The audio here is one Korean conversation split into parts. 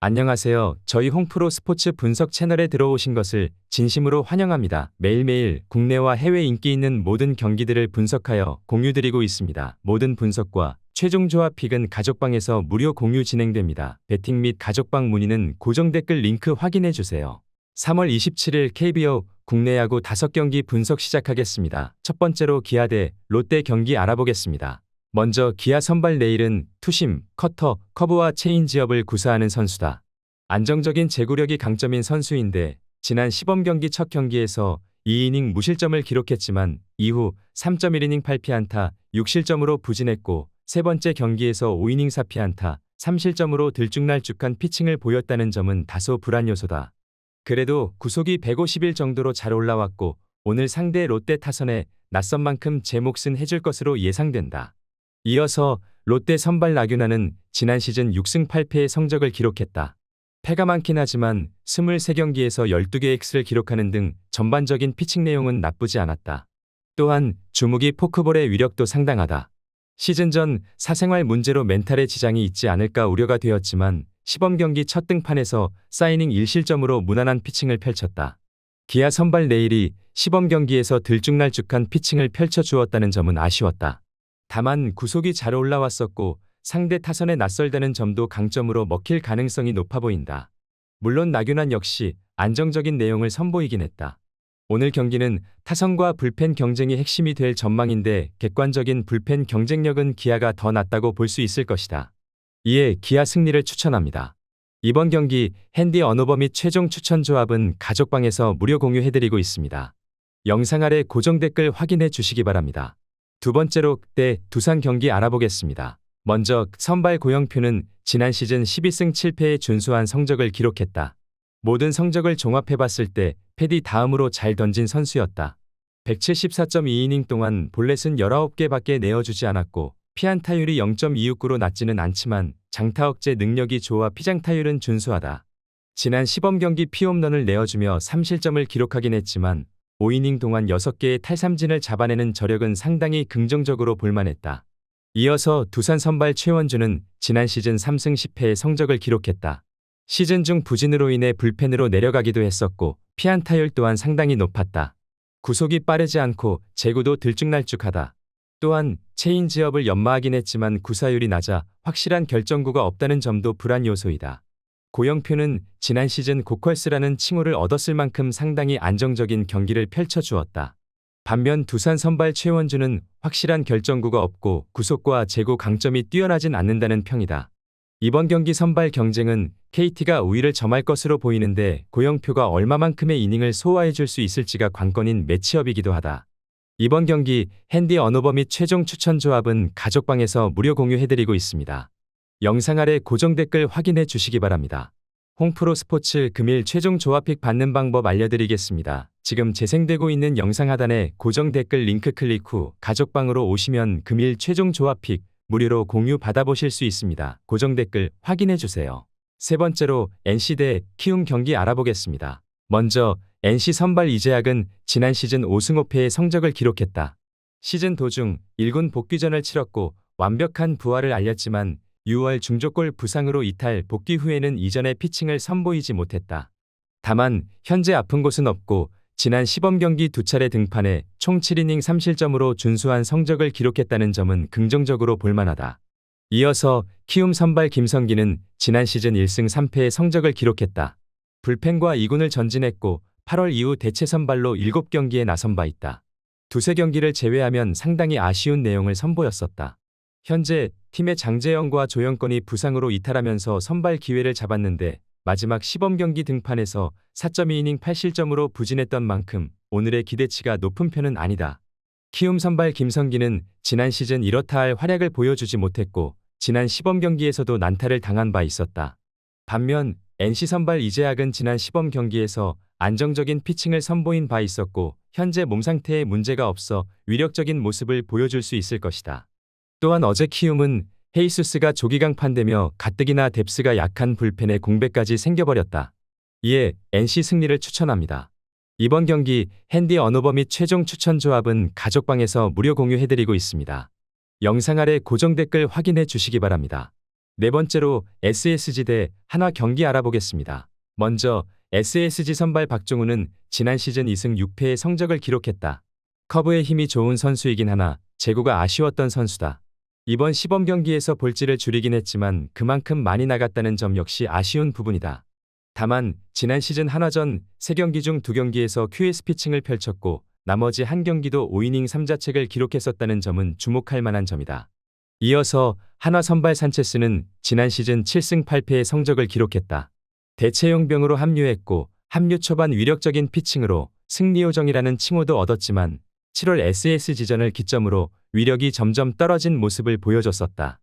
안녕하세요. 저희 홍프로 스포츠 분석 채널에 들어오신 것을 진심으로 환영합니다. 매일매일 국내와 해외 인기 있는 모든 경기들을 분석하여 공유드리고 있습니다. 모든 분석과 최종 조합 픽은 가족방에서 무료 공유 진행됩니다. 배팅 및 가족방 문의는 고정 댓글 링크 확인해 주세요. 3월 27일 KBO 국내 야구 5경기 분석 시작하겠습니다. 첫 번째로 기아 대 롯데 경기 알아보겠습니다. 먼저 기아 선발 레일은 투심, 커터, 커브와 체인지업을 구사하는 선수다. 안정적인 제구력이 강점인 선수인데 지난 시범 경기 첫 경기에서 2이닝 무실점을 기록했지만 이후 3.1이닝 8피안타 6실점으로 부진했고 세 번째 경기에서 5이닝 4피안타 3실점으로 들쭉날쭉한 피칭을 보였다는 점은 다소 불안 요소다. 그래도 구속이 150일 정도로 잘 올라왔고 오늘 상대 롯데 타선에 낯선 만큼 제 몫은 해줄 것으로 예상된다. 이어서 롯데 선발 나균아는 지난 시즌 6승 8패의 성적을 기록했다. 패가 많긴 하지만 23경기에서 12개의 X를 기록하는 등 전반적인 피칭 내용은 나쁘지 않았다. 또한 주무기 포크볼의 위력도 상당하다. 시즌 전 사생활 문제로 멘탈에 지장이 있지 않을까 우려가 되었지만 시범 경기 첫 등판에서 사이닝 1실점으로 무난한 피칭을 펼쳤다. 기아 선발 레일이 시범 경기에서 들쭉날쭉한 피칭을 펼쳐주었다는 점은 아쉬웠다. 다만 구속이 잘 올라왔었고 상대 타선에 낯설다는 점도 강점으로 먹힐 가능성이 높아 보인다. 물론 나균환 역시 안정적인 내용을 선보이긴 했다. 오늘 경기는 타선과 불펜 경쟁이 핵심이 될 전망인데 객관적인 불펜 경쟁력은 기아가 더 낫다고 볼 수 있을 것이다. 이에 기아 승리를 추천합니다. 이번 경기 핸디 언오버 및 최종 추천 조합은 가족방에서 무료 공유해드리고 있습니다. 영상 아래 고정 댓글 확인해 주시기 바랍니다. 두 번째로 때 두산 경기 알아보겠습니다. 먼저 선발 고영표는 지난 시즌 12승 7패에 준수한 성적을 기록했다. 모든 성적을 종합해봤을 때 패디 다음으로 잘 던진 선수였다. 174.2이닝 동안 볼넷은 19개밖에 내어주지 않았고 피안타율이 0.269로 낮지는 않지만 장타 억제 능력이 좋아 피장타율은 준수하다. 지난 시범 경기 피홈런을 내어주며 3실점을 기록하긴 했지만 5이닝 동안 6개의 탈삼진을 잡아내는 저력은 상당히 긍정적으로 볼만했다. 이어서 두산 선발 최원주는 지난 시즌 3승 10패의 성적을 기록했다. 시즌 중 부진으로 인해 불펜으로 내려가기도 했었고 피안타율 또한 상당히 높았다. 구속이 빠르지 않고 제구도 들쭉날쭉하다. 또한 체인지업을 연마하긴 했지만 구사율이 낮아 확실한 결정구가 없다는 점도 불안 요소이다. 고영표는 지난 시즌 고컬스라는 칭호를 얻었을 만큼 상당히 안정적인 경기를 펼쳐주었다. 반면 두산 선발 최원주는 확실한 결정구가 없고 구속과 제구 강점이 뛰어나진 않는다는 평이다. 이번 경기 선발 경쟁은 KT가 우위를 점할 것으로 보이는데 고영표가 얼마만큼의 이닝을 소화해줄 수 있을지가 관건인 매치업이기도 하다. 이번 경기 핸디 언오버 및 최종 추천 조합은 가족방에서 무료 공유해드리고 있습니다. 영상 아래 고정 댓글 확인해 주시기 바랍니다. 홍프로 스포츠 금일 최종 조합픽 받는 방법 알려드리겠습니다. 지금 재생되고 있는 영상 하단에 고정 댓글 링크 클릭 후 가족방으로 오시면 금일 최종 조합픽 무료로 공유 받아보실 수 있습니다. 고정 댓글 확인해 주세요. 세 번째로 NC 대 키움 경기 알아보겠습니다. 먼저 NC 선발 이재학은 지난 시즌 5승 5패의 성적을 기록했다. 시즌 도중 1군 복귀전을 치렀고 완벽한 부활을 알렸지만 6월 중족골 부상으로 이탈 복귀 후에는 이전의 피칭을 선보이지 못했다. 다만 현재 아픈 곳은 없고 지난 시범 경기 2차례 등판해 총 7이닝 3실점으로 준수한 성적을 기록했다는 점은 긍정적으로 볼만하다. 이어서 키움 선발 김성기는 지난 시즌 1승 3패의 성적을 기록했다. 불펜과 2군을 전진했고 8월 이후 대체 선발로 7경기에 나선 바 있다. 두세 경기를 제외하면 상당히 아쉬운 내용을 선보였었다. 현재 팀의 장재영과 조영권이 부상으로 이탈하면서 선발 기회를 잡았는데 마지막 시범 경기 등판에서 4.2이닝 8실점으로 부진했던 만큼 오늘의 기대치가 높은 편은 아니다. 키움 선발 김성기는 지난 시즌 이렇다 할 활약을 보여주지 못했고 지난 시범 경기에서도 난타를 당한 바 있었다. 반면 NC 선발 이재학은 지난 시범 경기에서 안정적인 피칭을 선보인 바 있었고 현재 몸 상태에 문제가 없어 위력적인 모습을 보여줄 수 있을 것이다. 또한 어제 키움은 헤이수스가 조기강판되며 가뜩이나 뎁스가 약한 불펜에 공백까지 생겨버렸다. 이에 NC 승리를 추천합니다. 이번 경기 핸디 언오버 및 최종 추천 조합은 가족방에서 무료 공유해드리고 있습니다. 영상 아래 고정 댓글 확인해 주시기 바랍니다. 네 번째로 SSG 대 한화 경기 알아보겠습니다. 먼저 SSG 선발 박종훈은 지난 시즌 2승 6패의 성적을 기록했다. 커브에 힘이 좋은 선수이긴 하나 제구가 아쉬웠던 선수다. 이번 시범 경기에서 볼질을 줄이긴 했지만 그만큼 많이 나갔다는 점 역시 아쉬운 부분이다. 다만 지난 시즌 한화전 3경기 중 2경기에서 QS 피칭을 펼쳤고 나머지 한 경기도 5이닝 3자책을 기록했었다는 점은 주목할 만한 점이다. 이어서 한화 선발 산체스는 지난 시즌 7승 8패의 성적을 기록했다. 대체용병으로 합류했고 합류 초반 위력적인 피칭으로 승리요정이라는 칭호도 얻었지만 7월 SSG전을 기점으로 위력이 점점 떨어진 모습을 보여줬었다.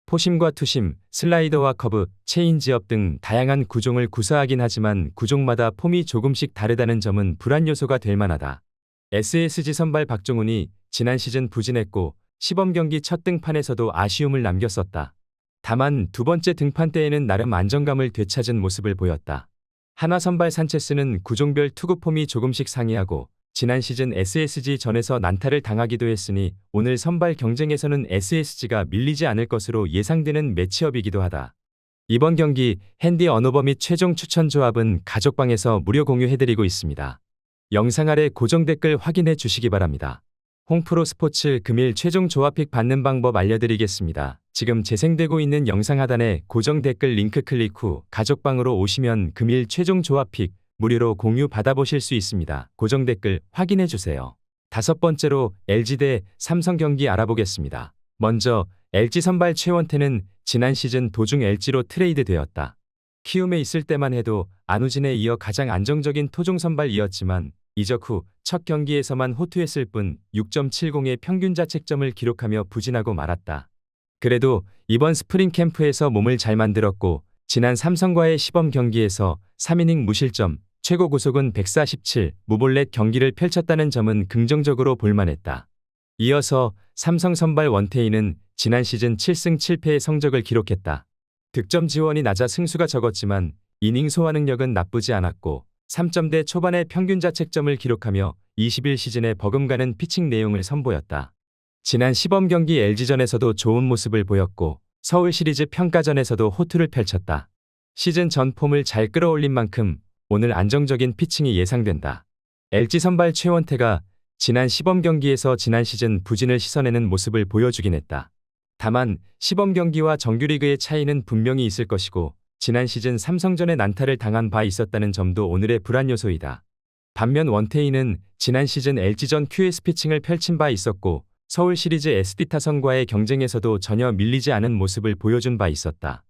포심과 투심, 슬라이더와 커브, 체인지업 등 다양한 구종을 구사하긴 하지만 구종마다 폼이 조금씩 다르다는 점은 불안 요소가 될 만하다. SSG 선발 박종훈이 지난 시즌 부진했고 시범 경기 첫 등판에서도 아쉬움을 남겼었다. 다만 두 번째 등판 때에는 나름 안정감을 되찾은 모습을 보였다. 한화 선발 산체스는 구종별 투구 폼이 조금씩 상이하고 지난 시즌 SSG전에서 난타를 당하기도 했으니 오늘 선발 경쟁에서는 SSG가 밀리지 않을 것으로 예상되는 매치업이기도 하다. 이번 경기 핸디 언오버 및 최종 추천 조합은 가족방에서 무료 공유해드리고 있습니다. 영상 아래 고정 댓글 확인해 주시기 바랍니다. 홍프로 스포츠 금일 최종 조합픽 받는 방법 알려드리겠습니다. 지금 재생되고 있는 영상 하단에 고정 댓글 링크 클릭 후 가족방으로 오시면 금일 최종 조합픽 무료로 공유 받아보실 수 있습니다. 고정 댓글 확인해 주세요. 다섯 번째로 LG 대 삼성 경기 알아보겠습니다. 먼저 LG 선발 최원태는 지난 시즌 도중 LG로 트레이드 되었다. 키움에 있을 때만 해도 안우진에 이어 가장 안정적인 토종 선발이었지만 이적 후 첫 경기에서만 호투했을 뿐 6.70의 평균 자책점을 기록하며 부진하고 말았다. 그래도 이번 스프링 캠프에서 몸을 잘 만들었고 지난 삼성과의 시범 경기에서 3이닝 무실점, 최고 구속은 147, 무볼넷 경기를 펼쳤다는 점은 긍정적으로 볼만했다. 이어서 삼성 선발 원태인은 지난 시즌 7승 7패의 성적을 기록했다. 득점 지원이 낮아 승수가 적었지만 이닝 소화 능력은 나쁘지 않았고 3점대 초반의 평균 자책점을 기록하며 21시즌에 버금가는 피칭 내용을 선보였다. 지난 시범 경기 LG전에서도 좋은 모습을 보였고 서울 시리즈 평가전에서도 호투를 펼쳤다. 시즌 전 폼을 잘 끌어올린 만큼 오늘 안정적인 피칭이 예상된다. LG 선발 최원태가 지난 시범 경기에서 지난 시즌 부진을 씻어내는 모습을 보여주긴 했다. 다만 시범 경기와 정규리그의 차이는 분명히 있을 것이고 지난 시즌 삼성전에 난타를 당한 바 있었다는 점도 오늘의 불안 요소이다. 반면 원태인은 지난 시즌 LG전 QS 피칭을 펼친 바 있었고 서울 시리즈 SD 타선과의 경쟁에서도 전혀 밀리지 않은 모습을 보여준 바 있었다.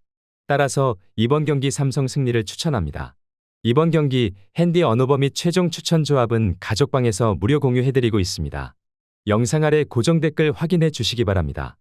따라서 이번 경기 삼성 승리를 추천합니다. 이번 경기 핸디 언오버 및 최종 추천 조합은 가족방에서 무료 공유해드리고 있습니다. 영상 아래 고정 댓글 확인해 주시기 바랍니다.